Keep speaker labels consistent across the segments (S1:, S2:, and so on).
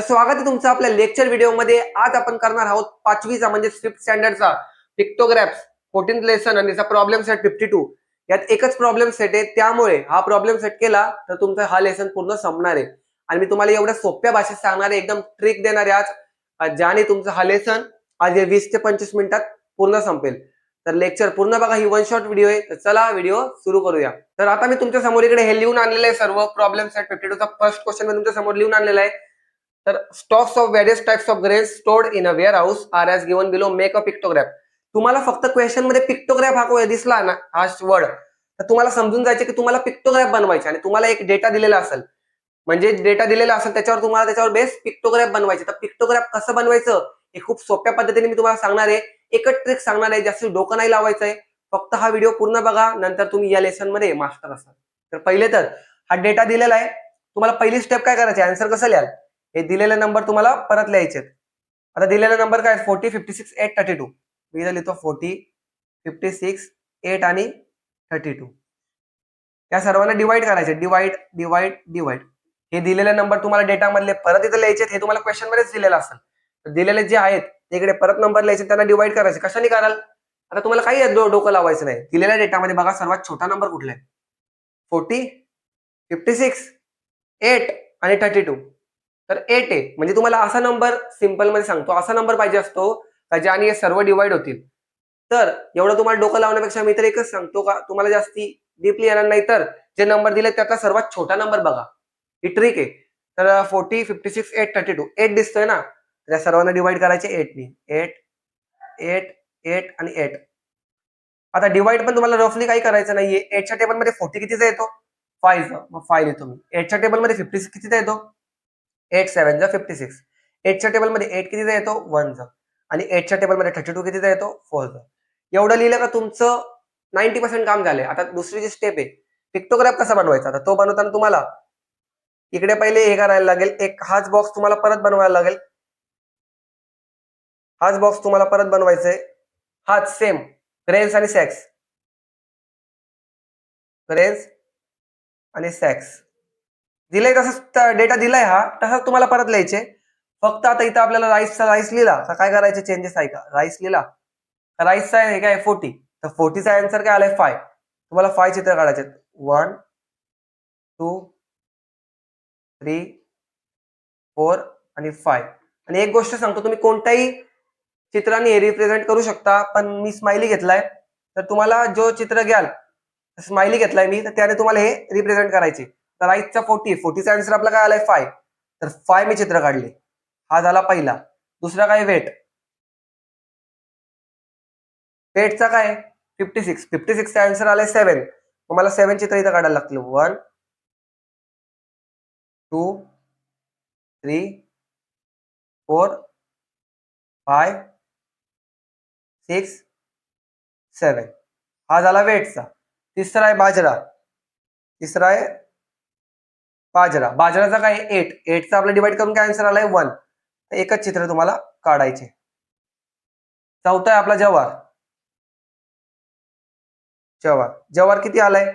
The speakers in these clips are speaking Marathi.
S1: स्वागत आहे तुमचं आपल्या लेक्चर व्हिडिओमध्ये. आज आपण करणार आहोत 5वीचा म्हणजे 5th स्टँडर्डचा पिक्टोग्राफ्स 14th लेसन आणि त्याचा प्रॉब्लेम सेट 52. यात एकच प्रॉब्लेम सेट आहे, त्यामुळे हा प्रॉब्लेम सेट केला तर तुमचा हा लेसन पूर्ण संपणार आहे. आणि मी तुम्हाला एवढ्या सोप्या भाषेत सांगणार आहे, एकदम ट्रिक देणार आहे आज, ज्याने तुमचा हा लेसन आज 20 ते 25 मिनिटात पूर्ण संपेल. तर लेक्चर पूर्ण बघा, ही वन शॉट व्हिडिओ आहे. तर चला व्हिडिओ सुरू करूया. तर आता मी तुमच्या समोर इकडे हे लिहून आणलेलं आहे सर्व. प्रॉब्लेम सेट 52चा फर्स्ट क्वेश्चन मी तुमच्या समोर लिहून आणलेला आहे. तर stocks of various types of grains stored in a warehouse are as given below, make a pictograph. तुम्हाला फक्त क्वेश्चन मध्ये पिक्टोग्राफ हा दिसला ना, हा वर्ड, तर तुम्हाला समजून जायचे की तुम्हाला पिक्टोग्राफ बनवायचे आणि तुम्हाला एक डेटा दिलेला असेल, म्हणजे डेटा दिलेला असेल त्याच्यावर तुम्हाला त्याच्यावर बेस पिक्टोग्राफ बनवायचे. तर पिक्टोग्राफ कसं बनवायचं हे खूप सोप्या पद्धतीने मी तुम्हाला सांगणार आहे. एकच ट्रिक सांगणार आहे, जास्त डोकं नाही लावायचं आहे. फक्त हा व्हिडिओ पूर्ण बघा, नंतर तुम्ही या लेसन मध्ये मास्टर असाल. तर पहिले तर हा डेटा दिलेला आहे. तुम्हाला पहिली स्टेप काय करायची, आन्सर कसं लिहाल, हे दिलेले नंबर तुम्हाला परत लिहायचे. आता दिलेला नंबर काय, 40, 56, 8, 32. मी इथं लिहितो 40, 56, 8 आणि 32. या सर्वांना डिवाइड करायचे, डिवाइड डिवाइड डिवाइड. हे दिलेले नंबर तुम्हाला डेटा मधले परत इथं लिहायचे. हे तुम्हाला क्वेश्चन मध्येच दिलेलं असेल. तर दिलेले जे आहेत तिकडे परत नंबर लिहायचे, त्यांना डिवाइड करायचे. कशाने कराल, आता तुम्हाला काही डोकं लावायचं नाही. दिलेल्या डेटामध्ये बघा सर्वात छोटा नंबर कुठला आहे, 40, 56, 8 आणि 32. तर 8 आहे, म्हणजे तुम्हाला असा नंबर, सिंपल मध्ये सांगतो, असा नंबर पाहिजे असतो का ज्याने हे सर्व डिवाइड होतील. तर एवढं तुम्हाला डोकं लावण्यापेक्षा मी तर एकच सांगतो का तुम्हाला जास्ती डीपली येणार नाही, तर जे नंबर दिले त्यातला सर्वात छोटा नंबर बघा. ही ट्रिक आहे. तर 40, 56, 8, 32. 8 दिसतोय ना, त्या सर्वांना डिवाइड करायचे 8 नी. 8, 8, 8 आणि 8. आता डिवाइड पण तुम्हाला रफली काही करायचं नाहीये. 8च्या टेबल मध्ये 40 कितीचा येतो, 5. मग 5 लिहितो मी. 8च्या टेबल मध्ये 56 कितीचा येतो, 8 7 56. 8च्या टेबल मध्ये 8 कितीचा येतो, 1 आणि 8च्या टेबल मध्ये 32 कितीचा येतो, 4. एवढं लिहिलं का तुमचं 90% काम झालंय. आता दुसरी जी स्टेप आहे, पिक्टोग्राफ कसा बनवायचा. आता तो बनवताना तुम्हाला इकडे पहिले हे करायला लागेल, एक हाच बॉक्स तुम्हाला परत बनवायला लागेल. हाच बॉक्स तुम्हाला परत बनवायचा आहे. हाच सेम ग्रेन्स आणि सॅक्स, ग्रेन्स आणि सॅक्स दिलंय तसंच डेटा दिलाय हा, तसाच तुम्हाला परत लिहायचे. फक्त आता इथं आपल्याला राईस लिहिला तर काय करायचे चेंजेस आहे का, राईस लिहिला, राईसचा आहे काय 40, तर 40चा आन्सर काय आलाय 5. तुम्हाला 5 चित्र काढायचे, 1 2 3 4 आणि 5. आणि एक गोष्ट सांगतो, तुम्ही कोणत्याही चित्राने हे रिप्रेझेंट करू शकता, पण मी स्माइली घेतलाय. तर तुम्हाला जो चित्र घ्याल, स्माइली घेतलाय मी, तर त्याने तुम्हाला हे रिप्रेझेंट करायचे. तर राईसचा 40चा आन्सर आपला काय आलाय 5. तर 5 मी चित्र काढले. हा झाला पहिला. दुसरा काय, वेटचा काय 56चा आन्सर आलाय 7. मला 7 चित्र इथं काढायला लागतील. 1 2 3 4 5 6 7. हा झाला वेटचा. तिसरा आहे बाजराचा काय 8. 8चा आपला डिवाइड करून काय आन्सर आलाय 1. एकच चित्र तुम्हाला काढायचे. चौथा आहे आपला जवार किती आलाय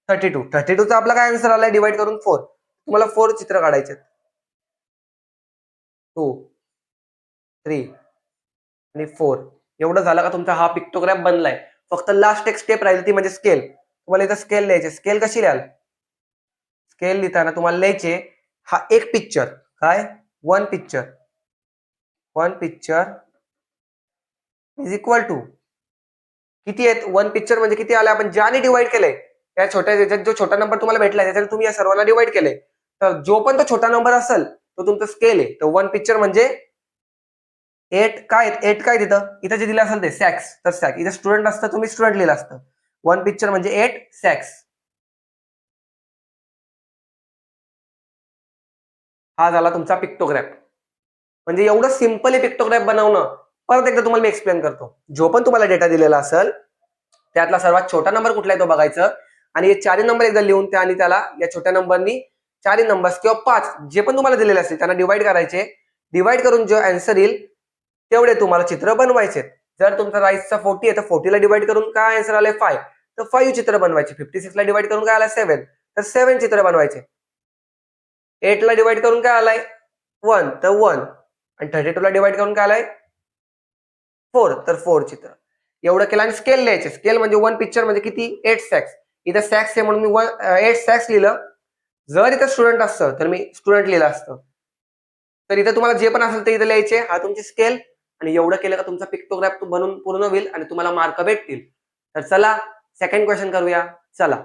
S1: 32. 32चा आपला काय आन्सर आलाय डिवाइड करून 4. तुम्हाला 4 चित्र काढायचे, 2 3 आणि 4. एवढं झालं का तुमचा हा पिक्टोग्राफ बनलाय. फक्त लास्ट एक स्टेप राहील, ती म्हणजे स्केल. तुम्हाला इथं स्केल लिहायचे. स्केल कशी लिहाल, स्केल लिहिताना तुम्हाला लिहायचे, हा एक पिक्चर काय, one picture is equal to किती आहेत, वन पिक्चर म्हणजे किती आले, आपण ज्याने डिवाइड केलंय त्या छोट्या याच्यात जो छोटा नंबर तुम्हाला भेटलाय त्याच्याने तुम्ही या सर्वांना डिवाइड केलंय. तर जो पण तो छोटा नंबर असेल तो तुमचा स्केल आहे. तर वन पिक्चर म्हणजे 8 काय, 8 काय इथं जे दिलं असेल ते सॅक्स, तर सॅक्स इथं स्टुडंट असतं, तुम्ही स्टुडंट लिहिलं असतं. वन पिक्चर म्हणजे 8 सॅक्स. हा झाला तुमचा पिक्टोग्राफ. म्हणजे एवढं सिंपल पिक्टोग्राफ बनवणं. परत एकदा तुम्हाला मी एक्सप्लेन करतो. जो पण तुम्हाला डेटा दिलेला असेल त्यातला सर्वात छोटा नंबर कुठला आहे तो बघायचं, आणि हे चारही नंबर एकदा लिहून त्या आणि त्याला या छोट्या नंबरनी चारही नंबर्स किंवा 5 जे पण तुम्हाला दिलेले असतील त्यांना डिवाइड करायचे. डिवाइड करून जो आन्सर येईल तेवढे तुम्हाला चित्र बनवायचे. जर तुमचा राईसचा 40 आहे तर 40ला डिवाइड करून काय आन्सर आलाय 5, तर 5 चित्र बनवायचे. 56ला डिवाइड करून काय आलाय 7, तर 7 चित्र बनवायचे. 8ला डिवाइड करून काय आलाय 1 तर 1 आणि 32 ला डिवाइड करून काय आलाय 4 तर 4 चित्र एवढं केलं. आणि स्केल लिहायचे. स्केल म्हणजे 1 पिक्चर म्हणजे किती 8 सॅक्स. इथं सॅक्स आहे म्हणून मी 8 सॅक्स लिहिलं. जर इथं स्टुडंट असतं तर मी स्टुडंट लिहिलं असतं. तर इथं तुम्हाला जे पण असेल ते इथं लिहायचे. हा तुमची स्केल. आणि एवढं केलं का तुमचा पिक्टोग्राफ बनून पूर्ण होईल आणि तुम्हाला मार्क भेटतील. तर चला सेकंड क्वेश्चन करूया. चला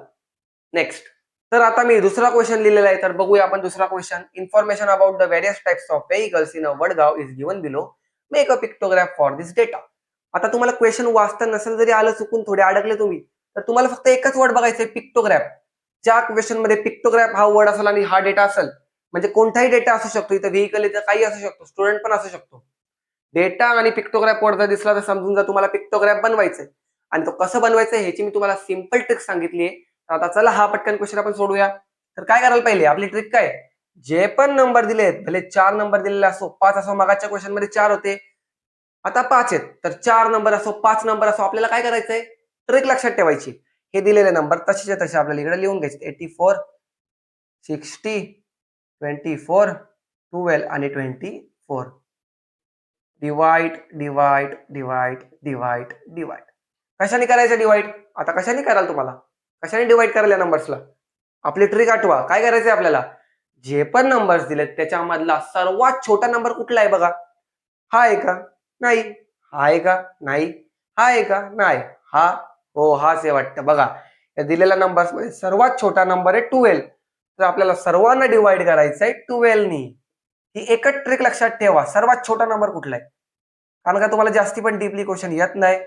S1: नेक्स्ट. तर आता मी दुसरा क्वेश्चन लिहिलेला आहे. तर बघूया आपण दुसरा question. Information about the various types of vehicles in a Vadgaon is given below. Make a pictograph for this data. आता तुम्हाला क्वेश्चन वाचता नसेल जरी आलं चुकून थोडे अडकले तुम्ही तर तुम्हाला फक्त एकच वर्ड बघायचं आहे पिक्टोग्राफ. ज्या क्वेश्चन मध्ये पिक्टोग्राफ हा वर्ड असेल आणि हा डेटा असेल म्हणजे कोणताही डेटा असू शकतो. इथं व्हेइकल इथं काही असू शकतो. स्टुडंट पण असू शकतो. डेटा आणि पिक्टोग्राफ वर्ड जर दिसला तर समजून जा तुम्हाला पिक्टोग्राफ बनवायचंय. आणि तो कसं बनवायचं ह्याची मी तुम्हाला सिंपल ट्रिक सांगितली आहे. आता चला हा पटकन क्वेश्चन आपण सोडूया. तर काय करायला पाहिजे आपली ट्रिक काय जे पण नंबर दिलेत भले 4 नंबर दिलेले असो 5 असो मागाच्या क्वेश्चन मध्ये 4 होते आता 5 आहेत तर 4 नंबर असो 5 नंबर असो आपल्याला काय करायचंय ट्रिक लक्षात ठेवायची. हे दिलेले नंबर तसेच्या तसे आपल्याला इकडे लिहून घ्यायचे. 84 60 24 12 आणि 24. Divide divide divide divide divide. कशाने करायचं डिवाइड. आता कशाने कराल तुम्हाला कशाने डिवाइड करायला नंबर्सला. आपली ट्रिक आठवा. काय करायचंय आपल्याला जे पण नंबर्स दिलेत त्याच्यामधला सर्वात छोटा नंबर कुठला आहे बघा. हा आहे का नाही. हा आहे का नाही. हा आहे का नाही. हा हो हाच आहे वाटतं बघा. या दिलेल्या नंबर्स मध्ये सर्वात छोटा नंबर आहे 12. तर आपल्याला सर्वांना डिवाइड करायचं आहे 12 नी. ही एकच ट्रिक लक्षात ठेवा. सर्वात छोटा नंबर कुठला आहे. कारण का तुम्हाला जास्ती पण डीपली क्वेश्चन येत नाही.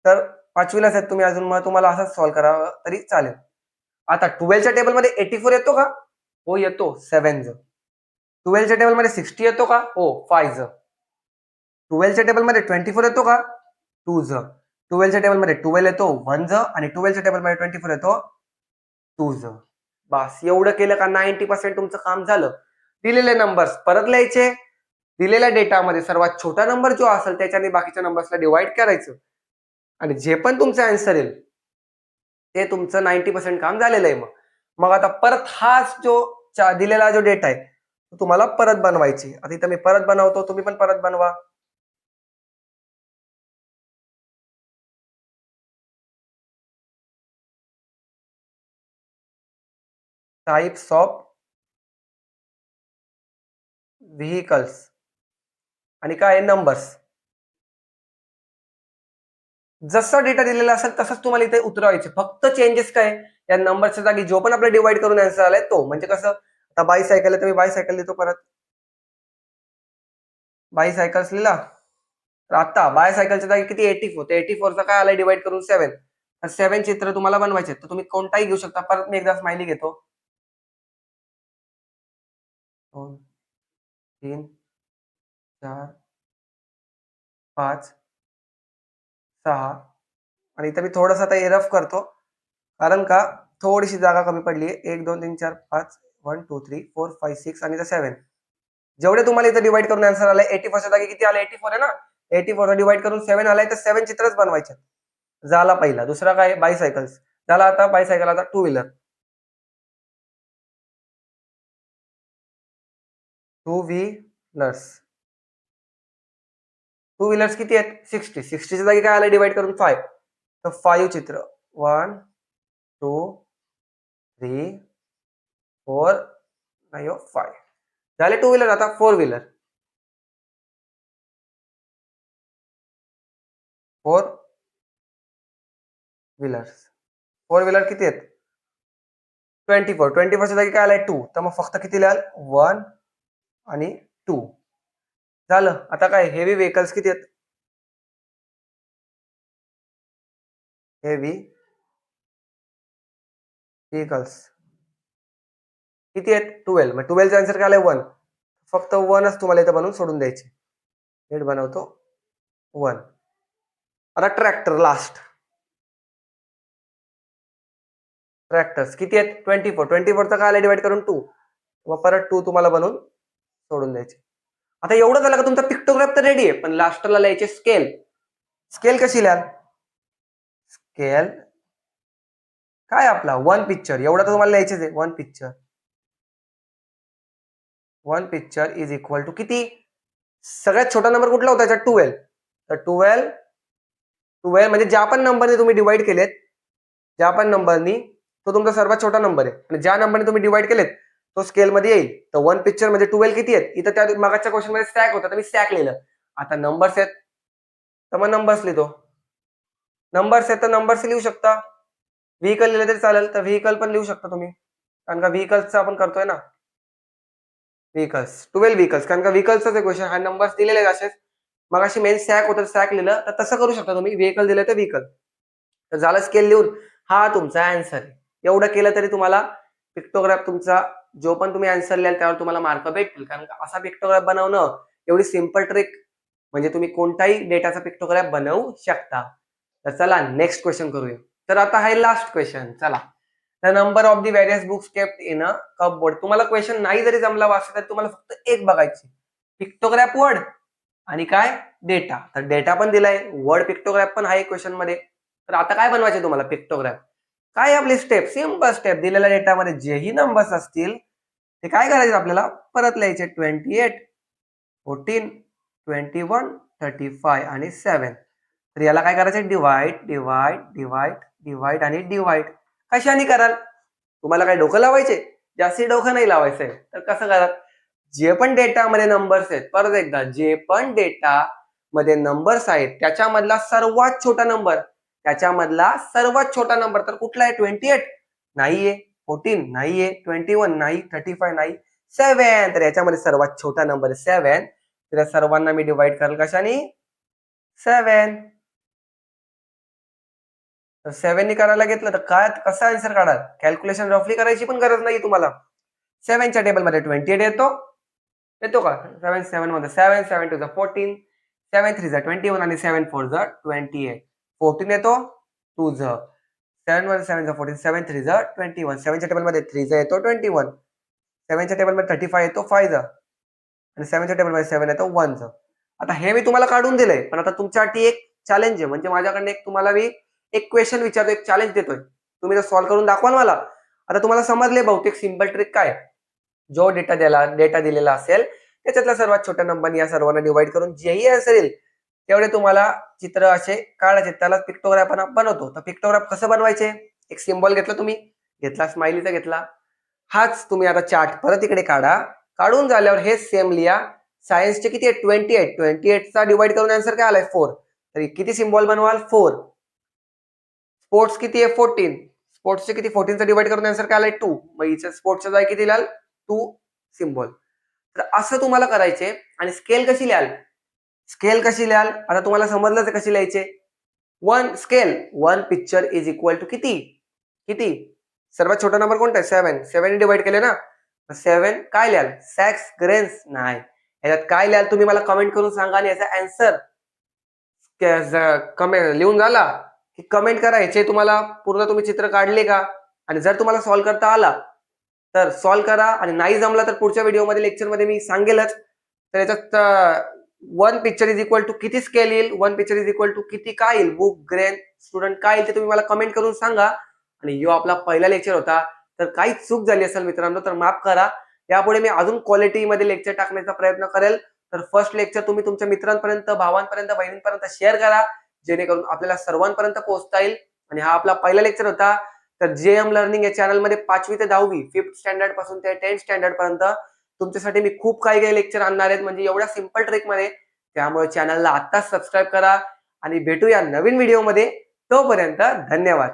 S1: तर 5वीलाच आहेत तुम्ही अजून मग तुम्हाला असंच सॉल्व्ह करावं तरी चालेल. आता 12च्या टेबलमध्ये 84 येतो का हो येतो 7 ज. 12च्या टेबलमध्ये 60 येतो का हो 5 ज. 12च्या टेबलमध्ये 24 येतो का 2 ज. 12च्या टेबलमध्ये 12 येतो 1 ज आणि 12च्या टेबलमध्ये 24 येतो 2 ज. बस एवढं केलं का 90% तुमचं काम झालं. दिलेले नंबर्स परत लिहायचे. दिलेल्या डेटामध्ये सर्वात छोटा नंबर जो असेल त्याच्याने बाकीच्या नंबर्सला डिवाइड करायचं आणि जे पण तुमचं आन्सर येईल ते तुमचं 90% काम झालेलं आहे. मग मग आता परत हाच जो दिलेला जो डेटा आहे तो तुम्हाला परत बनवायची. आता इथं मी परत बनवतो तुम्ही पण परत बनवा. टाइप्स ऑफ व्हेइकल्स आणि काय नंबर्स. जसा डेटा दिलेला असेल तसंच तुम्हाला इथे उतरवायचे. फक्त चेंजेस काय या नंबरच्या जागी जो पण आपला डिवाइड करून आन्सर आलाय तो. म्हणजे कसं आता बायसायकल आहे तर मी बायसायकल लिहितो परत. बायसायकल्स लिहिला. तर आता बायसायकलच्या जागी किती 84 तर 84चा काय आलाय डिवाइड करून 7. तर 7 चित्र तुम्हाला बनवायचे तर तुम्ही कोणताही घेऊ शकता. परत मी एकदा स्माइली घेतो. 2 3 4 5 6 आणि इथं मी थोडंसं आता रफ करतो. कारण का थोडीशी जागा कमी पडली आहे. 1 2 3 4 5 1 2 3 4 5 6 आणि 7. जेवढे तुम्हाला इथं डिवाइड करून आन्सर आलाय 84 च्या जागी किती आलाय 84 आहे ना. 84 डिवाइड करून 7 आलाय तर 7 चित्रच बनवायचे. झाला पहिला. दुसरा काय बायसायकल्स. झाला आता बायसायकल. आता two wheeler. Two wheelers. Two wheelers किती आहेत 60. 60च्या जागी काय आलं डिवाइड करून 5 तर 5 चित्र 1 2 3 4 नाही 5 झाले टू व्हीलर. आता four wheeler. Four wheelers. Four wheeler किती आहेत 24. 24च्या जागी काय आलाय 2 तर मग फक्त किती लिहाल 1 आणि 2 झालं. आता काय हेवी व्हेकल्स किती आहेत हेवी व्हेकल्स किती आहेत 12. मग 12चा आन्सर काय आलाय 1. फक्त 1च तुम्हाला इथं बनवून सोडून द्यायचे. नीट बनवतो 1. आता ट्रॅक्टर लास्ट. ट्रॅक्टर्स किती आहेत 24. 24चा काय आलाय डिवाइड करून 2 मग परत 2 तुम्हाला बनवून सोडून द्यायचे. आता एवढं झालं का तुमचा पिक्टोग्राफ तर रेडी आहे. पण लास्टला लिहायचे स्केल. स्केल कशी लिहाल स्केल काय आपला 1 पिक्चर एवढं तर तुम्हाला लिहायचेच आहे 1 picture. One picture is equal to किती? सगळ्यात छोटा नंबर कुठला होता याच्यात? 12. तर 12 म्हणजे ज्या पण नंबरने तुम्ही डिवाइड केलेत, ज्या पण नंबरनी, तो तुमचा सर्वात छोटा नंबर आहे आणि ज्या नंबरने तुम्ही डिवाइड केलेत तो स्केल मध्ये येईल. तर वन पिक्चर म्हणजे 12 किती आहेत? इथं त्या मागच्या क्वेश्चन मध्ये स्टॅक होता तर मी स्टॅक लिहिलं. आता नंबर्स आहेत तर मग नंबर्स लिहितो. नंबर्स आहेत तर नंबर्स लिहू शकता. व्हेकल लिहिले तरी चालेल, तर व्हेकल पण लिहू शकता तुम्ही, कारण का व्हेकल्सचा आपण करतोय ना. व्हेकल्स 12 व्हेकल्स, कारण का व्हेकल्सच आहे क्वेश्चन, हा नंबर्स दिलेले आहेत असेच. मग अशी मेन स्टॅक होतं स्टॅक लिहिलं तर तसं करू शकता तुम्ही. व्हेकल दिलं तर व्हेकल, तर झालं स्केल लिहून. हा तुमचा आन्सर आहे. एवढं केलं तरी तुम्हाला पिक्टोग्राफ तुमचा जो पण तुम्ही आन्सर लिहाल त्यावर तुम्हाला मार्क भेटतील, कारण का असा पिक्टोग्राफ बनवणं एवढी सिंपल ट्रिक, म्हणजे तुम्ही कोणताही डेटाचा पिक्टोग्राफ बनवू शकता. तर चला नेक्स्ट क्वेश्चन करूया. तर आता आहे लास्ट क्वेश्चन. चला, the number of the various books kept in a cupboard. तुम्हाला क्वेश्चन नाही जरी जमला वाचता तर तुम्हाला फक्त एक बघायची, पिक्टोग्राफ वर्ड आणि काय डेटा. तर डेटा पण दिलाय, वर्ड पिक्टोग्राफ पण आहे क्वेश्चन मध्ये. तर आता काय बनवायचे तुम्हाला पिक्टोग्राफ? काय आपली स्टेप? Simple step. दिलेल्या डेटामध्ये जेही नंबर्स असतील ते काय करायचे आपल्याला? परत लिहायचे. 28, 14, 21, 35 आणि 7. तर याला काय करायचं? डिवाइड डिवाइड डिवाइड डिवाइड आणि डिवाइड. कशाने कराल? तुम्हाला काय डोकं लावायचे? जास्ती डोकं नाही लावायचंय. तर कसं कराल? जे पण डेटामध्ये नंबर्स आहेत, परत एकदा, जे पण डेटा मध्ये नंबर्स आहेत त्याच्यामधला सर्वात छोटा नंबर, त्याच्यामधला सर्वात छोटा नंबर तर कुठला आहे? 28 नाहीये, 14 नाहीये, 21 नाही, 35 नाही, 7. तर याच्यामध्ये सर्वात छोटा नंबर आहे 7. तर या सर्वांना मी डिवाइड करेल कशाने? 7. तर 7 नी करायला घेतलं तर काय कसं आन्सर काढाल? कॅल्क्युलेशन रफली करायची पण गरज नाही तुम्हाला. 7च्या टेबलमध्ये 28 येतो, येतो का? 7 7 मध्ये 7 7 टू 14, 7 3 21 आणि 7 4 28. 14 येतो 2 7 मध्ये 7 14, 7 3 21. 7च्या टेबलमध्ये 3 येतो 21. 7च्या टेबलमध्ये 35 येतो 5 आणि 7च्या टेबलमध्ये 7 येतो 1. आता हे मी तुम्हाला काढून दिलंय, पण आता तुमच्यासाठी एक चॅलेंज आहे. म्हणजे माझ्याकडनं एक तुम्हाला मी एक क्वेश्चन विचारतो, एक चॅलेंज देतोय. तुम्ही जर सॉल्व्ह करून दाखवाल मला. आता तुम्हाला समजले बहुतेक सिंपल ट्रिक काय? जो डेटा दिलेला असेल त्याच्यातला सर्वात छोट्या नंबरने या सर्वांना डिवाइड करून जेही आन्सर येईल तेवढे तुम्हाला चित्र असे काढायचे, त्याला पिक्टोग्राफ आपण बनवतो. तर पिक्टोग्राफ कसं बनवायचे? एक सिम्बॉल घेतला, तुम्ही घेतला स्माइलीचा घेतला, हाच तुम्ही आता चार्ट परत इकडे काढा. काढून झाल्यावर हे सेम लिहा. सायन्सचे किती आहे? 28. 28 चा डिवाइड करून आन्सर काय आलाय? 4. तर किती सिम्बॉल बनवाल? 4. स्पोर्ट्स किती आहे? 14. स्पोर्ट्सचे किती? 14 चा डिवाइड करून आन्सर काय आलाय? 2. मग इथे स्पोर्ट्सच्या जागी किती लिहाल? 2 सिम्बॉल. तर असं तुम्हाला करायचे. आणि स्केल कशी लिहाल? स्केल कशी लिहाल? आता तुम्हाला समजलंच कशी लिहायचे. One scale, one picture is equal to किती? किती? सर्वात छोटा नंबर कोणता आहे? 7. 7 ने डिवाइड केले ना. 7 काय लिहाल? सॅक्स ग्रेन्स नाही. याच्यात काय लिहाल तुम्ही मला कमेंट करून सांगा. आणि याचा आन्सर कमेंट लिहून झाला की कमेंट करा. याचे तुम्हाला पूर्ण तुम्ही चित्र काढले का? आणि जर तुम्हाला सॉल्व्ह करता आला तर सॉल्व्ह करा, आणि नाही जमला तर पुढच्या व्हिडिओमध्ये लेक्चरमध्ये मी सांगेलच. तर याच्यात one picture is equal to किती स्केल येईल? One picture is equal to किती काय येईल? बुक ग्रेन स्टुडंट काय येईल ते तुम्ही मला कमेंट करून सांगा. आणि यो आपला पहिला लेक्चर होता, तर काही चूक झाली असेल मित्रांनो तर माफ करा. यापुढे मी अजून क्वालिटीमध्ये लेक्चर टाकण्याचा प्रयत्न करेल. तर फर्स्ट लेक्चर तुम्ही तुमच्या मित्रांपर्यंत, भावांपर्यंत, बहिणींपर्यंत शेअर करा, जेणेकरून आपल्याला सर्वांपर्यंत पोहोचता येईल. आणि हा आपला पहिला लेक्चर होता. तर जेएम लर्निंग या चॅनलमध्ये 5वी ते 10वी, 5th स्टँडर्ड पासून ते 10th स्टँडर्ड पर्यंत तुमच्यासाठी मी खूप काही लेक्चर आणणार आहेत, म्हणजे एवढ्या सिंपल ट्रिक मध्ये. त्यामुळे चॅनलला आत्ताच सबस्क्राईब करा आणि भेटूया नवीन व्हिडिओमध्ये. तोपर्यंत धन्यवाद.